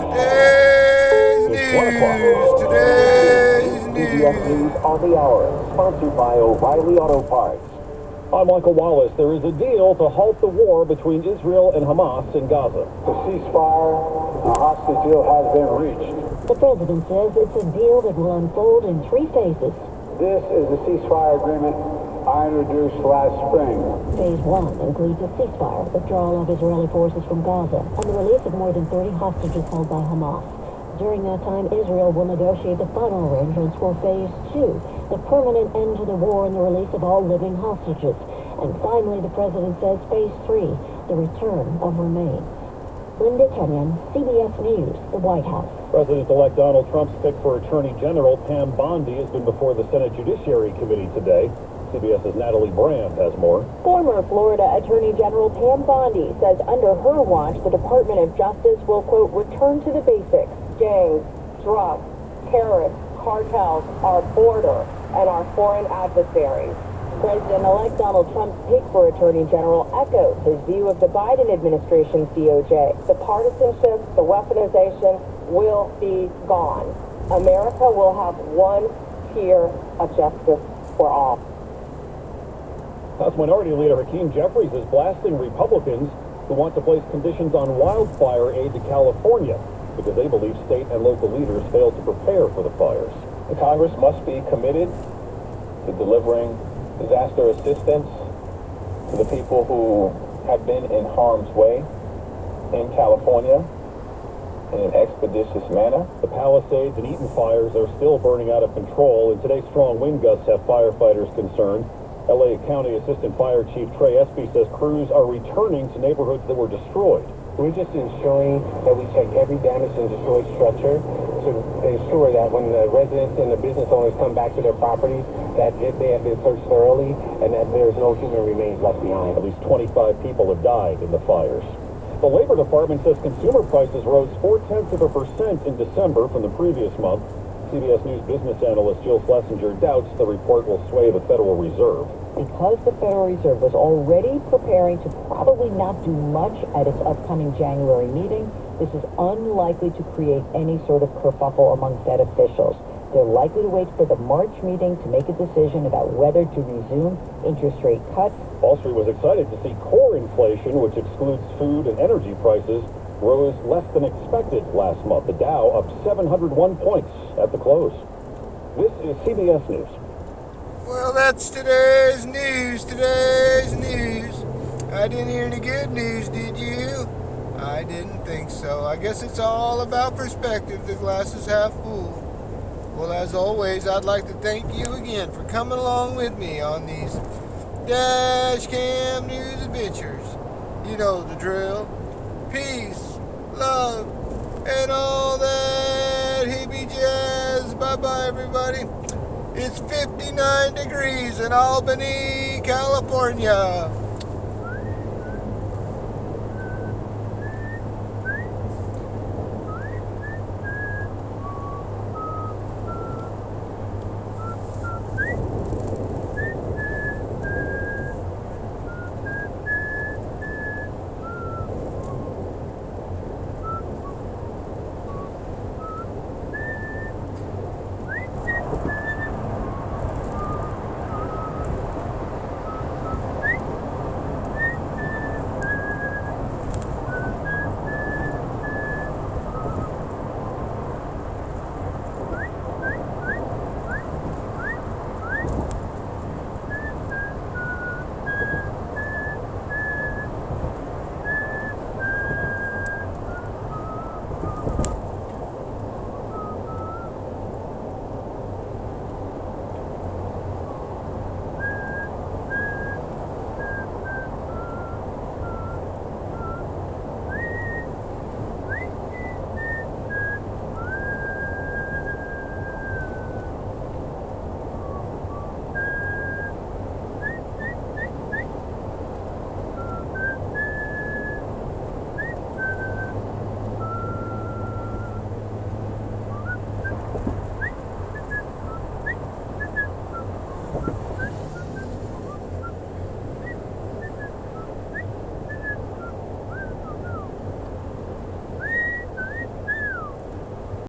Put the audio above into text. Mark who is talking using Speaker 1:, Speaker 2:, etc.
Speaker 1: Today's
Speaker 2: It's 1 o'clock.
Speaker 1: news. Today's
Speaker 2: CBS News
Speaker 1: news.
Speaker 2: on the hour, sponsored by O'Reilly Auto Parts. I'm Michael Wallace. There is a deal to halt the war between Israel and Hamas in Gaza.
Speaker 3: The ceasefire, a hostage deal has been reached.
Speaker 4: The president says it's a deal that will unfold in 3 phases.
Speaker 3: This is the ceasefire agreement I introduced last spring.
Speaker 4: Phase 1 includes a ceasefire, withdrawal of Israeli forces from Gaza, and the release of more than 30 hostages held by Hamas. During that time, Israel will negotiate the final arrangements for Phase 2, the permanent end to the war and the release of all living hostages. And finally, the president says Phase 3, the return of remain. Linda Kenyon, CBS News, the White House.
Speaker 2: President-elect Donald Trump's pick for Attorney General Pam Bondi has been before the Senate Judiciary Committee today. CBS's Natalie Brand has more.
Speaker 5: Former Florida Attorney General Pam Bondi says under her watch, the Department of Justice will, quote, return to the basics. Gangs, drugs, terrorists, cartels, our border, and our foreign adversaries. President-elect Donald Trump's pick for Attorney General echoes his view of the Biden administration's DOJ. The partisanship, the weaponization will be gone. America will have one tier of justice for all.
Speaker 2: House Minority Leader Hakeem Jeffries is blasting Republicans who want to place conditions on wildfire aid to California because they believe state and local leaders failed to prepare for the fires.
Speaker 6: The Congress must be committed to delivering disaster assistance to the people who have been in harm's way in California in an expeditious manner.
Speaker 2: The Palisades and Eaton fires are still burning out of control, and today's strong wind gusts have firefighters concerned. LA County Assistant Fire Chief Trey Espy says crews are returning to neighborhoods that were destroyed.
Speaker 7: We're just ensuring that we check every damaged and destroyed structure to ensure that when the residents and the business owners come back to their properties, that they have been searched thoroughly and that there's no human remains left behind.
Speaker 2: At least 25 people have died in the fires. The Labor Department says consumer prices rose 0.4% in December from the previous month. CBS News business analyst Jill Schlesinger doubts the report will sway the Federal Reserve.
Speaker 8: Because the Federal Reserve was already preparing to probably not do much at its upcoming January meeting, this is unlikely to create any sort of kerfuffle among Fed officials. They're likely to wait for the March meeting to make a decision about whether to resume interest rate cuts.
Speaker 2: Wall Street was excited to see core inflation, which excludes food and energy prices, rose less than expected last month. The Dow up 701 points at the close. This is CBS News.
Speaker 1: Well, that's today's news. Today's news. I didn't hear any good news, did you? I didn't think so. I guess it's all about perspective. The glass is half full. Well, as always, I'd like to thank you again for coming along with me on these Dash Cam News adventures. You know the drill. Peace, love, and all that hippie jazz. Bye-bye, everybody. It's 59 degrees in Albany, California.